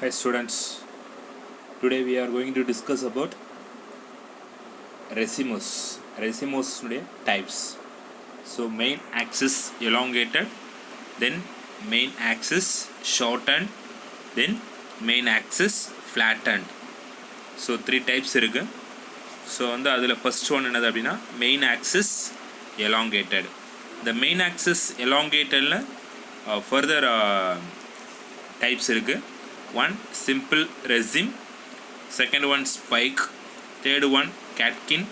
Hi students, today we are going to discuss about racemose types. So main axis elongated, then main axis shortened, then main axis flattened. So three types irukku. So adula first one enadhu appadina main axis elongated. The main axis elongated la further types irukku. One simple resin, second one spike, third one catkin,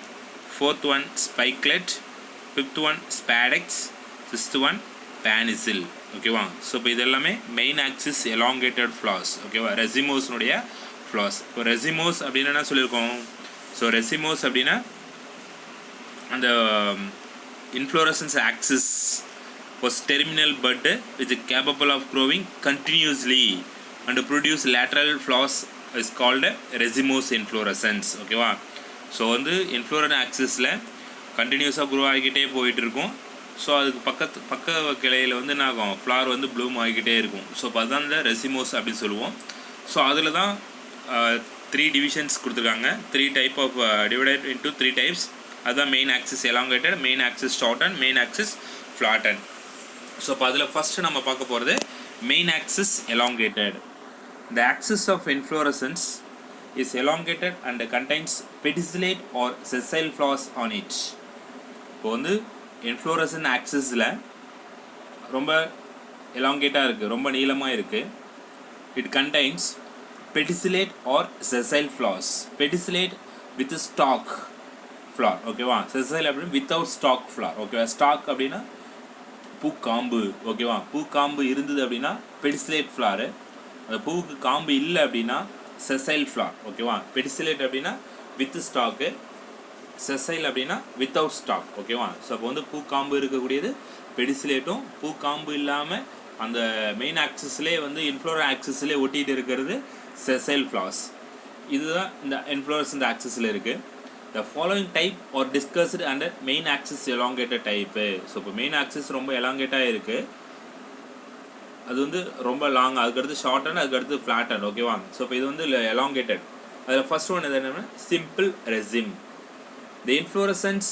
fourth one spikelet, fifth one spadix, sixth one panicil. ஓகேவா? So இப்போ இதெல்லாமே main axis elongated flaws. ஓகேவா? ரெசிமோஸ்னுடைய flaws. இப்போ racemose அப்படின்னா என்ன சொல்லியிருக்கோம்? So racemose அப்படின்னா அந்த inflorescence axis was terminal bud which is capable of growing continuously and produce lateral flowers is called racemose inflorescence. ஓகேவா? ஸோ இன்ஃப்ளோரன் ஆக்சிஸில் கண்டினியூஸாக க்ரோ ஆகிக்கிட்டே போயிட்டு இருக்கும். ஸோ அதுக்கு பக்க கிளையில் என்ன ஆகும், ஃப்ளவர் ப்ளூம் ஆகிக்கிட்டே இருக்கும். ஸோ இப்போ அதுதான் இந்த ரெசிமோஸ் அப்படின்னு சொல்லுவோம். ஸோ அதில் தான் 3 டிவிஷன்ஸ் கொடுத்துருக்காங்க. 3 type of divided into 3 types. அதுதான் main axis elongated, main axis shorten, main axis flatten. So இப்போ அதில் ஃபஸ்ட்டு நம்ம பார்க்க போகிறது main axis elongated. The axis of inflorescence is elongated and contains pedicellate or sessile flowers on it. இப்போ inflorescence ஆக்சிஸில் ரொம்ப எலாங்கேட்டாக இருக்குது, ரொம்ப நீளமாக இருக்குது. It contains pedicellate or sessile flowers. Pedicellate with stalk flower. ஓகேவா? sessile அப்படின்னு without stalk flower. ஓகேவா? stalk அப்படின்னா பூக்காம்பு. ஓகேவா? பூக்காம்பு இருந்தது அப்படின்னா பெடிசிலேட் ஃப்ளாரு. அந்த பூவுக்கு காம்பு இல்லை அப்படின்னா செசைல் ஃப்ளார். ஓகேவா? பெடிசிலேட் அப்படின்னா வித் ஸ்டாக்கு, செசைல் அப்படின்னா வித்தவுட் ஸ்டாக். ஓகேவா? ஸோ அப்போ பூக்காம்பு இருக்கக்கூடியது பெடிசிலேட்டும், பூக்காம்பு இல்லாமல் அந்த மெயின் ஆக்சிஸ்லேயே இன்ஃப்ளோரன் ஆக்சிஸ்லேயே ஒட்டிகிட்டு இருக்கிறது செசைல் ஃப்ளார்ஸ். இதுதான் இந்த இன்ஃப்ளோரன்ஸ் ஆக்சிஸில் இருக்குது. The following type are discussed under main axis elongated type. So இப்போ மெயின் ஆக்சிஸ் ரொம்ப எலாங்கேட்டாக இருக்குது, அது ரொம்ப லாங், அதுக்கடுத்து ஷார்டன், அதுக்கடுத்து ஃப்ளாட்டன். ஓகேவா? ஸோ இப்போ இது எலாங்கேட்டட். அதில் ஃபர்ஸ்ட் ஒன் எது என்னன்னா simple raceme. The inflorescence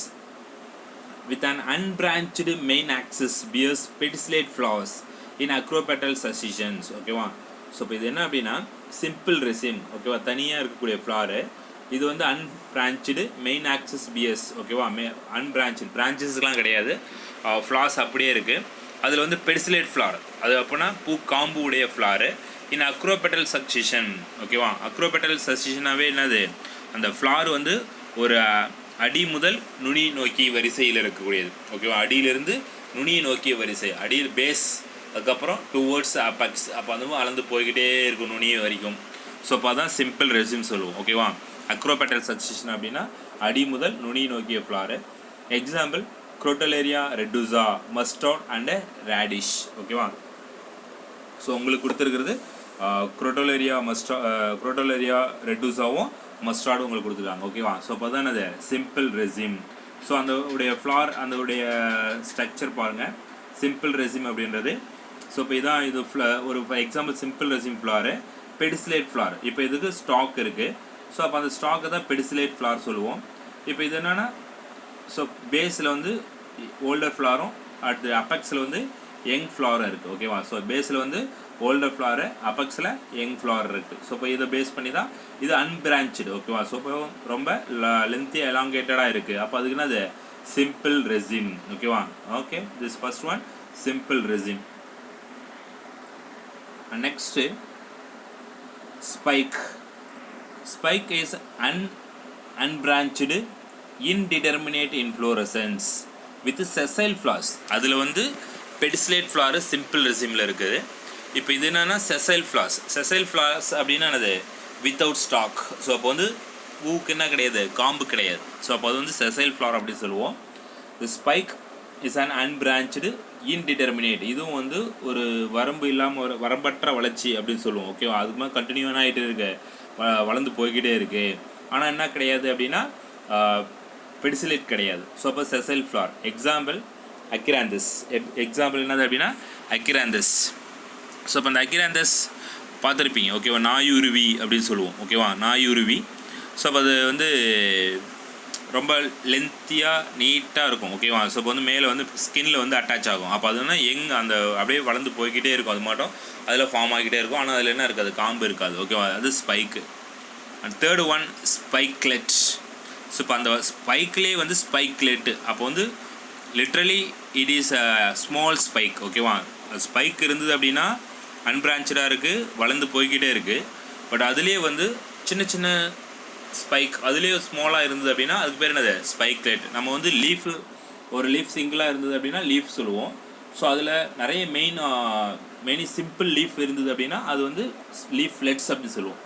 with an unbranched main axis bears pedicellate flowers in acropetal succession. ஓகேவா? ஸோ இப்போ இது என்ன அப்படின்னா சிம்பிள் ரெசிம். ஓகேவா? தனியாக இருக்கக்கூடிய ஃப்ளாரு. இது அன்பிரான்ச்டு மெயின் ஆக்சிஸ் பிஎஸ். ஓகேவா? அன்பிரான்ச்டு, பிரான்ச்சஸ்லாம் கிடையாது, ஃப்ளார்ஸ் அப்படியே இருக்குது. அதில் பெடிசிலேட் ஃப்ளார், அது அப்படின்னா பூ காம்பு உடைய ஃப்ளாரு. இன் அக்ரோபெட்டல் சக்சிஷன். ஓகேவா? அக்ரோபெட்டல் சக்சிஷனாகவே என்னது, அந்த ஃப்ளார் ஒரு அடி முதல் நுனி நோக்கி வரிசையில் இருக்கக்கூடியது. ஓகேவா? அடியிலிருந்து நுனியை நோக்கிய வரிசை, அடியில் பேஸ், அதுக்கப்புறம் டுவோர்ட்ஸ் அப்பெக்ஸ். அப்போ அளந்து போய்கிட்டே இருக்கும் நுனியை வரைக்கும். ஸோ அப்போ அதான் சிம்பிள் ரெசிம் சொல்லுவோம். ஓகேவா? அக்ரோபெட்டல் சக்சிஷன் அப்படின்னா அடி முதல் நுனி நோக்கிய flower. Example Crotalaria retusa, mustard and radish. ஓகேவா? ஸோ உங்களுக்கு கொடுத்துருக்கிறது குரோட்டலேரியா ரெட்டுசாவும் மஸ்டார்டும் உங்களுக்கு கொடுத்துருக்காங்க. ஓகேவா? ஸோ அப்போ தான் அது சிம்பிள் ரெசிம். ஸோ அந்த உடைய ஃப்ளார், அந்த உடைய ஸ்ட்ரக்சர் பாருங்கள், சிம்பிள் ரெசிம் அப்படின்றது. ஸோ இப்போ இதான் இது ஒரு example simple raceme flower, pedicellate flower. இப்போ இதுக்கு ஸ்டாக் இருக்குது. ஸோ அப்போ அந்த ஸ்டாக்கை தான் பெடிசிலேட் ஃப்ளார் சொல்லுவோம். இப்போ இது என்னென்னா, ஸோ பேஸில் ஓல்டர் ஃப்ளாரும் அடுத்து அப்பெக்ஸில் யங் ஃப்ளாரும் இருக்குது. ஓகேவா? ஸோ பேஸில் ஓல்டர் ஃப்ளாரு, அப்பெக்ஸில் யங் ஃப்ளார் இருக்குது. ஸோ இப்போ இதை பேஸ் பண்ணி தான் இது அன்பிரான்ச்டு. ஓகேவா? ஸோ இப்போ ரொம்ப லென்த்தி எலாங்கேட்டடாக இருக்குது. அப்போ அதுக்குன்னா அது சிம்பிள் ரெசிம். ஓகேவா? Okay, this first one simple resume. Next spike. Spike is unbranched indeterminate inflorescence with sessile flowers. அதில் பெடிசிலேட் ஃப்ளாரு சிம்பிள் ரெசிமில் இருக்குது. இப்போ இது என்னென்னா செசைல் ஃப்ளார்ஸ். செசைல் ஃப்ளார்ஸ் அப்படின்னா என்னது, வித்தவுட் ஸ்டாக். ஸோ அப்போ பூக்கு என்ன கிடையாது, காம்பு கிடையாது. ஸோ அப்போ அது செசைல் ஃப்ளார் அப்படின்னு சொல்லுவோம். தி ஸ்பைக் இஸ் அன் அன்பிரான்ச்டு இன்டிடெர்மினேட். இதுவும் ஒரு வரம்பு இல்லாமல் ஒரு வரம்பற்ற வளர்ச்சி அப்படின்னு சொல்லுவோம். ஓகேவா? அதுக்கு மேலே கண்டினியூவாக ஆகிட்டு இருக்கு, வளர்ந்து போய்கிட்டே இருக்குது. ஆனால் என்ன கிடையாது அப்படின்னா பெடிசிலேட் கிடையாது. ஸோ அப்போ செசைல் ஃப்ளார். எக்ஸாம்பிள் அக்கிராந்தஸ். எக்ஸாம்பிள் என்னது அப்படின்னா அக்கிராந்தஸ். ஸோ இப்போ அந்த அக்கிராந்தஸ் பார்த்துருப்பீங்க ஓகேவா, நாயுருவி அப்படின்னு சொல்லுவோம் ஓகேவா, நாயுருவி. ஸோ அப்போ அது வந்து ரொம்ப லென்த்தியாக நீட்டாக இருக்கும் ஓகேவா. ஸோ இப்போ வந்து மேலே வந்து ஸ்கின்னில் வந்து அட்டாச் ஆகும். அப்போ அது என்ன அந்த அப்படியே வளர்ந்து போய்கிட்டே இருக்கும், அது மட்டும் அதில் ஃபார்ம் ஆகிக்கிட்டே இருக்கும். ஆனால் அதில் என்ன இருக்காது, காம்பு இருக்காது ஓகேவா, அது spike. And third one spikelet. So இப்போ அந்த ஸ்பைக்லேயே வந்து ஸ்பைக்லெட்டு, அப்போ வந்து literally it is a small spike ஓகேவா. ஸ்பைக் இருந்தது அப்படின்னா அன்பிரான்ச்சாக இருக்குது, வளர்ந்து போய்கிட்டே இருக்குது. பட் அதுலேயே வந்து சின்ன சின்ன ஸ்பைக் அதுலேயே ஸ்மாலாக இருந்தது அப்படின்னா அதுக்கு பேர் என்னது, ஸ்பைக்லெட். நம்ம வந்து லீஃபு, ஒரு லீஃப் சிங்கிளாக இருந்தது அப்படின்னா லீஃப் சொல்லுவோம். ஸோ அதில் நிறைய மெனி சிம்பிள் லீஃப் இருந்தது அப்படின்னா அது வந்து லீஃப்லெட்ஸ் அப்படின்னு சொல்லுவோம்.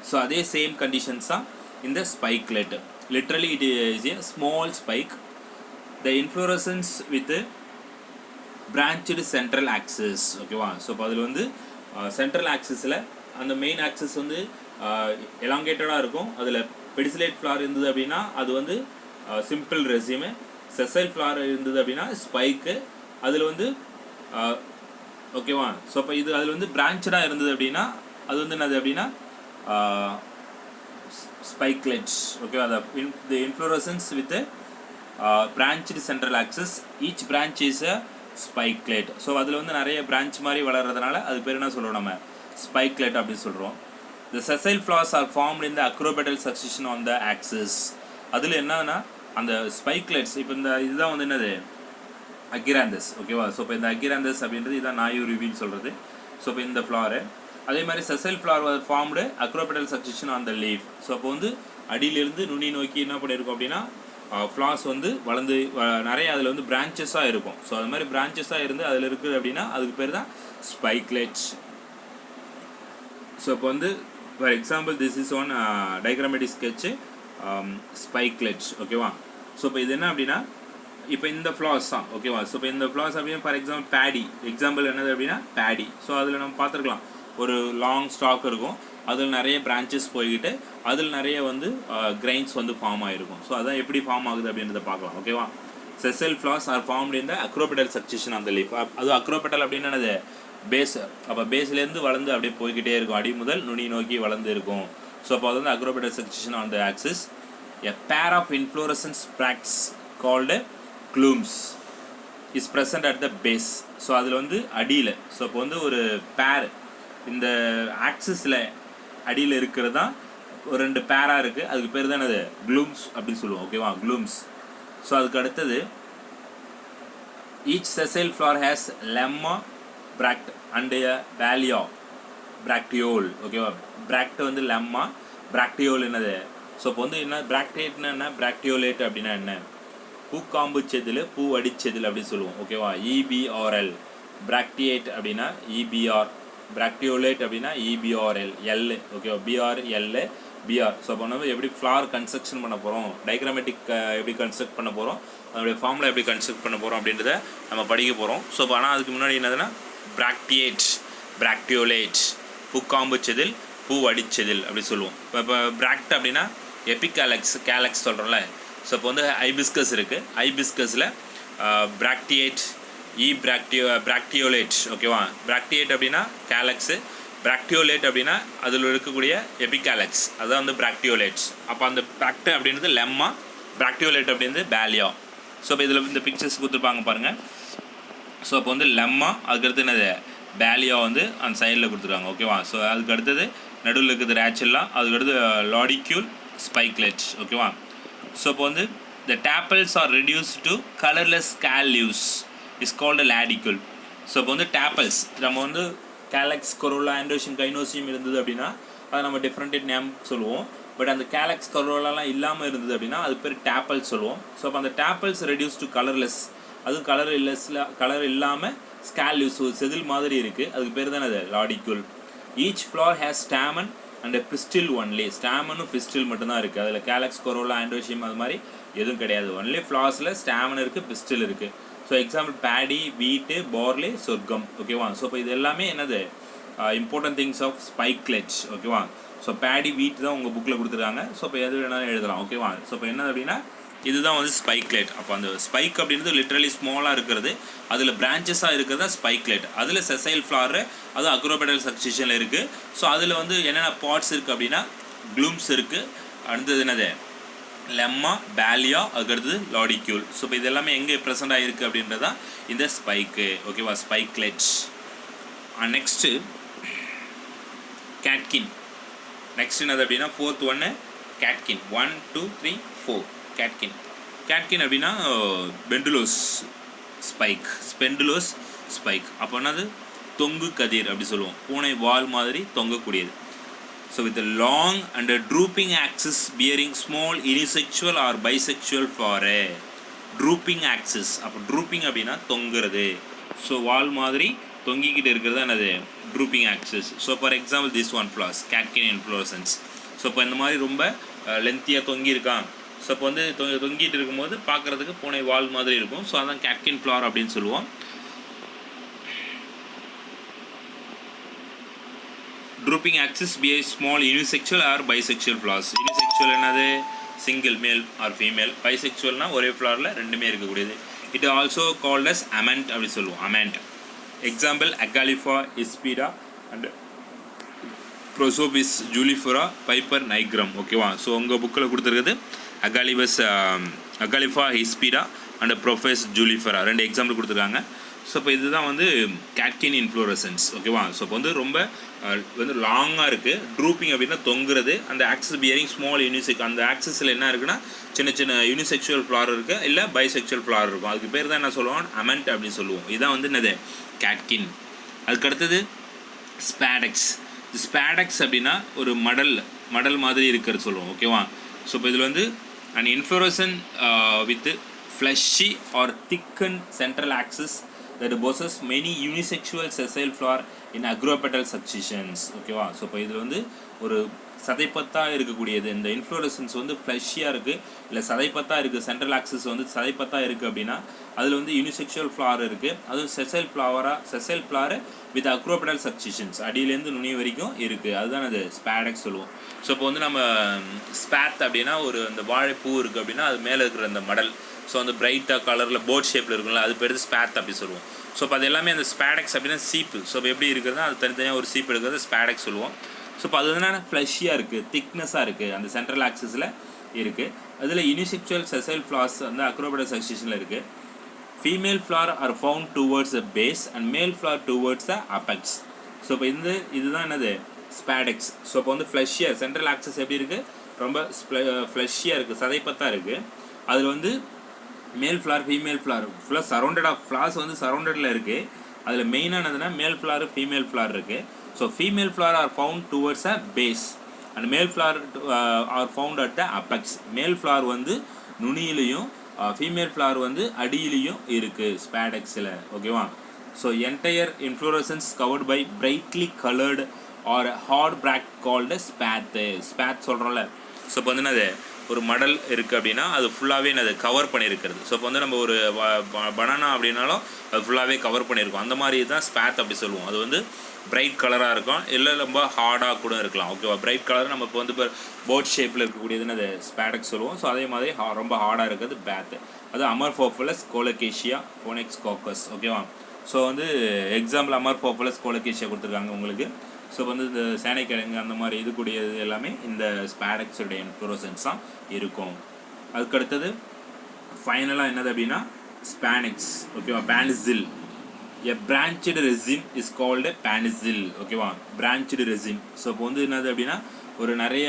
ஸோ அதே சேம் கண்டிஷன்ஸ் தான் இந்த spikelet. Literally it is a small spike. The inflorescence with branched central axis ஓகேவா. ஸோ இப்போ அதில் வந்து சென்ட்ரல் ஆக்சிஸில் அந்த மெயின் ஆக்சிஸ் வந்து எலாங்கேட்டடாக இருக்கும். அதில் பெடிசிலேட் ஃப்ளார் இருந்தது அப்படின்னா அது வந்து சிம்பிள் ரெசியூமு. செசைல் ஃப்ளார் இருந்தது அப்படின்னா ஸ்பைக்கு. அதில் வந்து ஓகேவா. ஸோ இப்போ இது அதில் வந்து பிரான்ச்சாக இருந்தது அப்படின்னா அது வந்து என்னது அப்படின்னா ஸ்பைக்லெட்ஸ் ஓகேவா. The inflorescence with branched central axis, each branch is a spikelet. So அதில் வந்து நிறைய பிரான்ச் மாதிரி வளர்கிறதுனால அது பேர் என்ன சொல்கிறோம், நம்ம ஸ்பைக்லெட் அப்படின்னு சொல்கிறோம். The sessile flowers are formed in the acropetal succession on the axis. அதில் என்னன்னா அந்த ஸ்பைக்லெட்ஸ், இப்போ இந்த இதுதான் வந்து என்னது, அக்கிராந்தஸ் ஓகேவா. ஸோ இப்போ இந்த அக்கிராந்தஸ் அப்படின்றது இதுதான் நாயுருவின்னு சொல்கிறது. ஸோ இப்போ இந்த ஃப்ளாரு அதே மாதிரி sessile flower formed acropetal succession on the leaf. So அப்போ வந்து அடியிலிருந்து நுனி நோக்கி என்ன பண்ணியிருக்கோம் அப்படின்னா ஃப்ளார்ஸ் வந்து வளர்ந்து நிறைய அதில் வந்து பிரான்ச்சஸாக இருக்கும். ஸோ அது மாதிரி பிரான்ச்சஸாக இருந்து அதில் இருக்குது அப்படின்னா அதுக்கு பேர் தான் ஸ்பைக்லெட்ஸ். ஸோ இப்போ வந்து for example this is one diagrammatic sketch spikelets ஓகேவா. ஸோ இப்போ இது என்ன அப்படின்னா இப்போ இந்த ஃப்ளார்ஸ் தான் ஓகேவா. ஸோ இப்போ இந்த ஃப்ளார்ஸ் அப்படின்னா ஃபார் எக்ஸாம்பிள் பேடி, எக்ஸாம்பிள் என்னது அப்படின்னா பேடி. ஸோ அதில் நம்ம பார்த்துருக்கலாம் ஒரு லாங் ஸ்டாக் இருக்கும், அதில் நிறைய பிரான்ச்சஸ் போய்கிட்டு அதில் நிறைய வந்து கிரைன்ஸ் வந்து ஃபார்ம் ஆகிருக்கும். ஸோ அதான் எப்படி ஃபார்ம் ஆகுது அப்படின்றத பார்க்கலாம் ஓகேவா. Sessile flowers are formed in the acropetal succession on the leaf. அது அக்ரோபெட்டல் அப்படின்னு என்னது, பேஸ். அப்போ பேஸ்லேருந்து வளர்ந்து அப்படியே போய்கிட்டே இருக்கும், அடி முதல் நுனி நோக்கி வளர்ந்து இருக்கும். ஸோ அப்போ அது வந்து acropetal succession on the axis. A pair of inflorescence bracts called glumes is present at the base. So அதில் வந்து அடியில், ஸோ இப்போ வந்து ஒரு பேர் இந்த ஆக்சிஸில் அடியில் இருக்கிறது தான் ஒரு 2 பேராக இருக்குது, அதுக்கு பேர் தான் என்னது, க்ளூம்ஸ் அப்படின்னு சொல்லுவோம் ஓகேவா, க்ளூம்ஸ். ஸோ அதுக்கு அடுத்தது each sessile flower has lemma bract and palea bracteole ஓகேவா. பிராக்ட் வந்து லெம்மா, பிராக்டியோல் என்னது. ஸோ இப்போ வந்து என்ன பிராக்டேட்னா என்ன, பிராக்டியோலேட் அப்படின்னா என்ன, பூக்காம்பு செதில் பூ அடிச்செதில் அப்படின்னு சொல்லுவோம் ஓகேவா. இபிஆர்எல் பிராக்டியேட் அப்படின்னா இபிஆர், பிராக்டியோலேட் அப்படின்னா இபிஆர்எல் எல் ஓகேவா, பிஆர்எல் பிஆர். ஸோ அப்போ நம்ம எப்படி ஃப்ளார் கன்ஸ்ட்ரக்ஷன் பண்ண போகிறோம், டைக்ராமேட்டிக் எப்படி கன்ஸ்ட்ரக்ட் பண்ண போகிறோம், அதோடைய ஃபார்முலா எப்படி கன்ஸ்ட்ரக்ட் பண்ண போகிறோம் அப்படின்றத நம்ம படிக்க போகிறோம். ஸோ இப்போ ஆனால் அதுக்கு முன்னாடி என்னதுன்னா பிராக்டியேட், பிராக்டியோலேட், பூக்காம்பு செதில் பூ அடிச்செதில் அப்படி சொல்லுவோம். இப்போ பிராக்ட் அப்படின்னா எபிகாலக்ஸ், கேலக்ஸ் சொல்கிறோம்ல. ஸோ இப்போ வந்து ஐபிஸ்கஸ் இருக்குது, ஐபிஸ்கஸில் பிராக்டியேட் பிராக்டியோலேட் ஓகேவா. பிராக்டியேட் அப்படின்னா கேலக்ஸு, பிராக்டியோலேட் அப்படின்னா அதில் இருக்கக்கூடிய எபிகாலக்ஸ், அதுதான் வந்து பிராக்டியோலேட்ஸ். அப்போ அந்த பிராக்ட் அப்படின்றது லெம்மா, பிராக்டியோலேட் அப்படின்றது பேலியா. ஸோ இப்போ இதில் இந்த பிக்சர்ஸ் கொடுத்துருப்பாங்க பாருங்கள். ஸோ அப்போ வந்து லெம்மா, அதுக்கடுத்து என்னது பேலியா வந்து அந்த சைடில் கொடுத்துருக்காங்க ஓகேவா. ஸோ அதுக்கு அடுத்தது நடுவில் இருக்கிறது ரேச்செல்லாம், அதுக்கடுத்து லாடிக்யூல், ஸ்பைக்லெட் ஓகேவா. ஸோ இப்போ வந்து the tepals are reduced to colorless scale leaves is called a ladicule. So இப்போ வந்து டேப்பல்ஸ் நம்ம வந்து கேலக்ஸ், கொரோலா, ஆண்ட்ரோசியம், கைனோசியம் இருந்தது அப்படின்னா அதை நம்ம டிஃப்ரெண்ட் நேம் சொல்லுவோம். பட் அந்த கேலக்ஸ், கொரோலாலாம் இல்லாமல் இருந்தது அப்படின்னா அது பேர் டேப்பல்ஸ் சொல்லுவோம். ஸோ அப்போ அந்த டேப்பல்ஸ் ரெடியூஸ் டு கலர்லெஸ், அதுவும் கலர் இல்லாமல் ஸ்கேல் லீவ்ஸ் செதில் மாதிரி இருக்குது, அதுக்கு பேர் தான் அது lodicule. Each flower has stamen and pistil only. ஸ்டாமனும் பிஸ்டில் மட்டும்தான் இருக்குது, அதில் கேலக்ஸ், கொரோலா, ஆண்ட்ரோசியம் அது மாதிரி எதுவும் கிடையாது. ஒன்லி ஃப்ளார்ஸில் ஸ்டாமன் இருக்குது, பிஸ்டில் இருக்குது. ஸோ எக்ஸாம்பிள் பேடி, வீட்டு, பார்லி, சொர்க்கம் ஓகேவா. ஸோ இப்போ இது எல்லாமே என்னது இம்பார்ட்டன்ட் திங்ஸ் ஆஃப் ஸ்பைக்லெட்ஸ் ஓகேவா. ஸோ பேடி, வீட்டு தான் உங்கள் புக்கில் கொடுத்துருக்காங்க. ஸோ இப்போ எது வேணாலும் எழுதலாம் ஓகேவா. ஸோ இப்போ என்னது அப்படின்னா இதுதான் வந்து ஸ்பைக்லேட். அப்போ அந்த ஸ்பைக் அப்படின்றது லிட்ரலி ஸ்மாலாக இருக்கிறது, அதில் பிரான்ச்சஸாக இருக்கிறது தான் ஸ்பைக்லேட். அதில் செசைல் ஃப்ளார் அது அக்ரோபெடல் சக்சஷனில் இருக்குது. ஸோ அதில் வந்து என்னென்ன பார்ட்ஸ் இருக்குது அப்படின்னா க்ளூம்ஸ் இருக்குது, அடுத்தது என்னது லெம்மா, பேலியா, அதுக்கடுத்தது லாடிக்யூல். ஸோ இப்போ இது எல்லாமே எங்கே ப்ரெசென்ட் ஆகிருக்கு அப்படின்றது தான் இந்த ஸ்பைக்கு. ஓகேவா, ஸ்பைக்லேட்ஸ். நெக்ஸ்ட்டு கேட்கின். நெக்ஸ்ட் என்னது அப்படின்னா ஃபோர்த் ஒன்று கேட்கின். 1 2 3 4 கேட்கின். கேட்கின் அப்படின்னா பெண்டுலோஸ் ஸ்பைக், ஸ்பெண்டுலோஸ் ஸ்பைக். அப்போ என்னது தொங்கு கதிர் அப்படி சொல்லுவோம், பூனை வால் மாதிரி தொங்கக்கூடியது. So with long and drooping axis bearing small unisexual or bisexual flower. Drooping axis, அப்போ ட்ரூப்பிங் அப்படின்னா தொங்குறது. ஸோ வால் மாதிரி தொங்கிக்கிட்டு இருக்கிறது என்னது drooping axis. So for example this one flowers catkin inflorescence. So இப்போ இந்த மாதிரி ரொம்ப லென்த்தியாக தொங்கியிருக்கான். ஸோ இப்போ வந்து தொங்கிட்டு இருக்கும்போது பார்க்குறதுக்கு பூனை வால் மாதிரி இருக்கும். ஸோ அதான் கேட்கின் ஃப்ளார் அப்படின்னு சொல்லுவோம். Drooping axis be small unisexual or bisexual flowers. Unisexual என்னது சிங்கிள் மேல் ஆர் ஃபீமேல், பைசெக்சுவல்னால் ஒரே ஃப்ளாரில் ரெண்டுமே இருக்கக்கூடியது. It also called as ament அப்படி சொல்லுவோம், ament. Example Acalypha hispida and Prosopis juliflora Piper nigrum. ஓகேவா, ஸோ உங்கள் புக்கில் கொடுத்துருக்குது Acalypha hispida and Prosopis juliflora, 2 example கொடுத்துருக்காங்க. ஸோ இப்போ இதுதான் வந்து கேட்கின் இன்ஃப்ளோரசன்ஸ். ஓகேவா, ஸோ இப்போ வந்து ரொம்ப வந்து லாங்காக இருக்குது. ட்ரூப்பிங் அப்படின்னா தொங்குறது. அந்த ஆக்சிஸ் பியரிங் ஸ்மால் யூனிசெக், அந்த ஆக்சிஸில் என்ன இருக்குன்னா சின்ன சின்ன யூனிசெக்சுவல் ஃப்ளார் இருக்குது, இல்லை பைசெக்சுவல் ஃப்ளார் இருக்கும். அதுக்கு பேர் தான் என்ன சொல்லுவோம், அமெண்ட் அப்படின்னு சொல்லுவோம். இதுதான் வந்து என்னது கேட்கின். அதுக்கடுத்தது ஸ்பேடெக்ஸ். ஸ்பேடெக்ஸ் அப்படின்னா ஒரு மடல் மாதிரி இருக்கிறது சொல்லுவோம். ஓகேவா, ஸோ இப்போ இதில் வந்து an inflorescence with fleshy or thickened central axis that possess many unisexual sessile flower in agropetal successions. ஓகேவா, ஸோ இப்போ இதில் வந்து ஒரு சதைப்பத்தாக இருக்கக்கூடியது. இந்த இன்ஃப்ளோரசன்ஸ் வந்து ஃப்ளஷியாக இருக்குது, இல்லை சதைப்பத்தாக இருக்குது, சென்ட்ரல் ஆக்சிஸ் வந்து சதைப்பத்தாக இருக்குது அப்படின்னா அதில் வந்து யூனிசெக்சுவல் ஃப்ளார் இருக்குது. அதுவும் செசைல் ஃப்ளார் வித் அக்ரோபெடல் சக்சஷன்ஸ், அடியிலேருந்து நுனி வரைக்கும் இருக்குது. அதுதான் அது ஸ்பேடெக்ஸ் சொல்லுவோம். ஸோ இப்போ வந்து நம்ம ஸ்பேத் அப்படின்னா ஒரு அந்த வாழைப்பூ இருக்குது அப்படின்னா அது மேலே இருக்கிற அந்த மடல், ஸோ அந்த பிரைட்டாக கலரில் போட் ஷேப்பில் இருக்கும்ல, அது பேர் ஸ்பேத் அப்படி சொல்லுவோம். ஸோ இப்போ அது எல்லாமே அந்த ஸ்பேடெக்ஸ் அப்படின்னா சீப்பு. ஸோ இப்போ எப்படி இருக்குதுன்னா அது தனித்தனியாக ஒரு சீப்பு எடுக்கிறது ஸ்பேடெக்ஸ் சொல்லுவோம். ஸோ இப்போ அது என்னென்னா ஃப்ளஷியாக இருக்குது, திக்னஸாக இருக்குது, அந்த சென்ட்ரல் ஆக்சிஸில் இருக்குது. அதில் யூனிசெக்சுவல் செசைல் ஃப்ளார்ஸ் வந்து அக்ரோபெடல் சக்சஷனில் இருக்குது. Female flower are found towards the base and male flower towards the apex. So இப்போ இதுதான் என்னது ஸ்பேடெக்ஸ். ஸோ இப்போ வந்து ஃப்ளஷியாக சென்ட்ரல் ஆக்சிஸ் எப்படி இருக்குது, ரொம்ப ஃப்ளஷியாக இருக்குது, சதைப்பத்தாக இருக்குது. அதில் வந்து மேல் ஃப்ளார் ஃபீமேல் ஃப்ளார் ஃபுல்லாக சரௌண்டட் ஆஃப் ஃப்ளார்ஸ் வந்து சரௌண்டடில் இருக்குது. அதில் மெயினானதுன்னா மேல் ஃப்ளார் ஃபீமேல் ஃப்ளார் இருக்குது. So female flower are found towards a base and male flower are found at the apex. Male flower வந்து நுனியிலையும் ஃபீமேல் ஃப்ளார் வந்து அடியிலையும் இருக்குது ஸ்பேடெக்ஸில். ஓகேவா, so entire inflorescence covered by brightly coloured or hard bract called spathe. Spathe சொல்கிறோம்ல, so இப்போ வந்து என்னது ஒரு மடல் இருக்குது அப்படின்னா அது ஃபுல்லாகவே என்னது கவர் பண்ணியிருக்கிறது. ஸோ இப்போ வந்து நம்ம ஒரு பனானா அப்படின்னாலும் அது ஃபுல்லாகவே கவர் பண்ணியிருக்கோம். அந்த மாதிரி தான் ஸ்பேத் அப்படி சொல்லுவோம். அது வந்து பிரைட் கலராக இருக்கும், இல்லை ரொம்ப ஹார்டாக கூட இருக்கலாம். ஓகேவா, பிரைட் கலர் நம்ம இப்போ வந்து இப்போ போட் ஷேப்பில் இருக்கக்கூடியதுன்னு அது ஸ்பேடெக்ஸ் சொல்லுவோம். ஸோ அதே மாதிரி ரொம்ப ஹார்டாக இருக்கிறது பேத்து. அது அமர்ஃபோஃபலஸ் கோலோகேஷியா ஃபோனெக்ஸ் காக்கஸ். ஓகேவா, ஸோ வந்து எக்ஸாம்பிள் அமர்ஃபோஃபலஸ் கோலோகேஷியா கொடுத்துருக்காங்க உங்களுக்கு. ஸோ வந்து இந்த சேனைக்கிழங்கு அந்த மாதிரி இது கூடியது எல்லாமே இந்த ஸ்பேடெக்ஸுடைய இன்ஃப்ளோரசன்ஸ் தான் இருக்கும். அதுக்கடுத்தது ஃபைனலாக என்னது அப்படின்னா ஸ்பானெக்ஸ். ஓகேவா, பேனிசில். A branched resin is called a panizil. ஓகேவா, branched resin. ஸோ இப்போ வந்து என்னது அப்படின்னா ஒரு நிறைய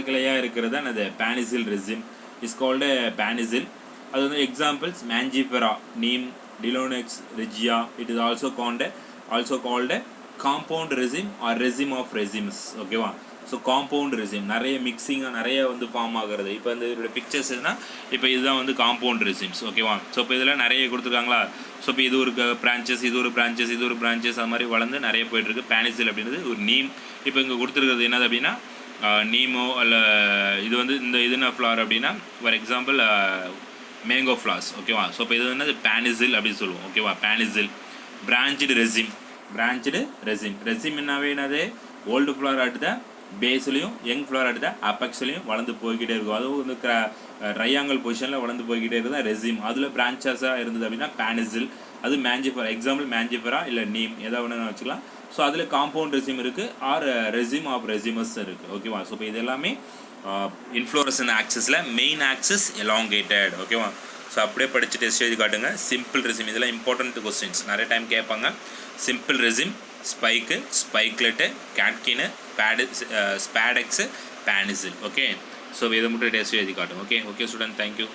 கிளையாக இருக்கிறது என்னது panicle raceme is called panicle. அது வந்து examples Mangifera, neem, Delonix, regia. It is also called compound raceme or raceme of racemes. ஓகேவா, ஸோ காம்பவுண்ட் ரெசிம் நிறைய மிக்சிங்காக நிறைய வந்து ஃபார்ம் ஆகிறது. இப்போ இந்த இதோட பிக்சர்ஸ் எதுனா இப்போ இதுதான் வந்து காம்பவுண்ட் ரெசிம்ஸ். ஓகேவா, ஸோ இப்போ இதில் நிறைய கொடுத்துருக்காங்களா. ஸோ இப்போ இது ஒரு பிரான்ச்சஸ், இது ஒரு பிரான்ச்சஸ் அது மாதிரி வளர்ந்து நிறைய போய்ட்டுருக்கு. பேனிசில் அப்படின்றது ஒரு நீம். இப்போ இங்கே கொடுத்துருக்கிறது என்னது அப்படின்னா நீமோ அல்ல இது வந்து இந்த இதுனா ஃப்ளார் அப்படின்னா ஃபார் எக்ஸாம்பிள் மேங்கோ ஃப்ளார்ஸ். ஓகேவா, ஸோ இப்போ இது என்னது பேனிசில் அப்படின்னு சொல்லுவோம். ஓகேவா, பேனிசில். Branched raceme. ரெசிம் என்னாவே என்னது ஓல்டு ஃப்ளார் அட் த பேஸ்லையும் யங் ஃப்ளவர் எடுத்தால் அப்பெக்ஸ்லையும் வளர்ந்து போய்கிட்டே இருக்கும். அதுவும் வந்து ட்ரையாங்கல் பொசிஷனில் வளர்ந்து போய்கிட்டே இருந்தால் ரெசிம். அதில் பிரான்ச்சஸாக இருந்தது அப்படின்னா பேனிசில். அது மேஞ்சிஃபரா, எக்ஸாம்பிள் மேஞ்சிஃபரா இல்லை நீம் எதாவது ஒன்று வச்சுக்கலாம். ஸோ அதில் காம்பவுண்ட் ரெசிம் இருக்குது ஆர் ரெசிம் ஆஃப் ரெசிமஸ் இருக்குது. ஓகேவா? ஸோ இப்போ இது எல்லாமே இன்ஃப்ளோரசன் ஆக்சிஸில் மெயின் ஆக்சிஸ் எலாங்கேட்டட். ஓகேவா? ஸோ அப்படியே படித்து டெஸ்ட் எழுதி காட்டுங்க. சிம்பிள் ரெசிம் இதெல்லாம் இம்பார்ட்டன்ட் கொஸ்டின்ஸ் நிறைய டைம் கேட்பாங்க. Simple raceme, spike, spikelet, catkin, spadix, panicle. Okay, so இதை மட்டும் டெஸ்ட் எழுதி காட்டுங்க. Okay okay student, thank you.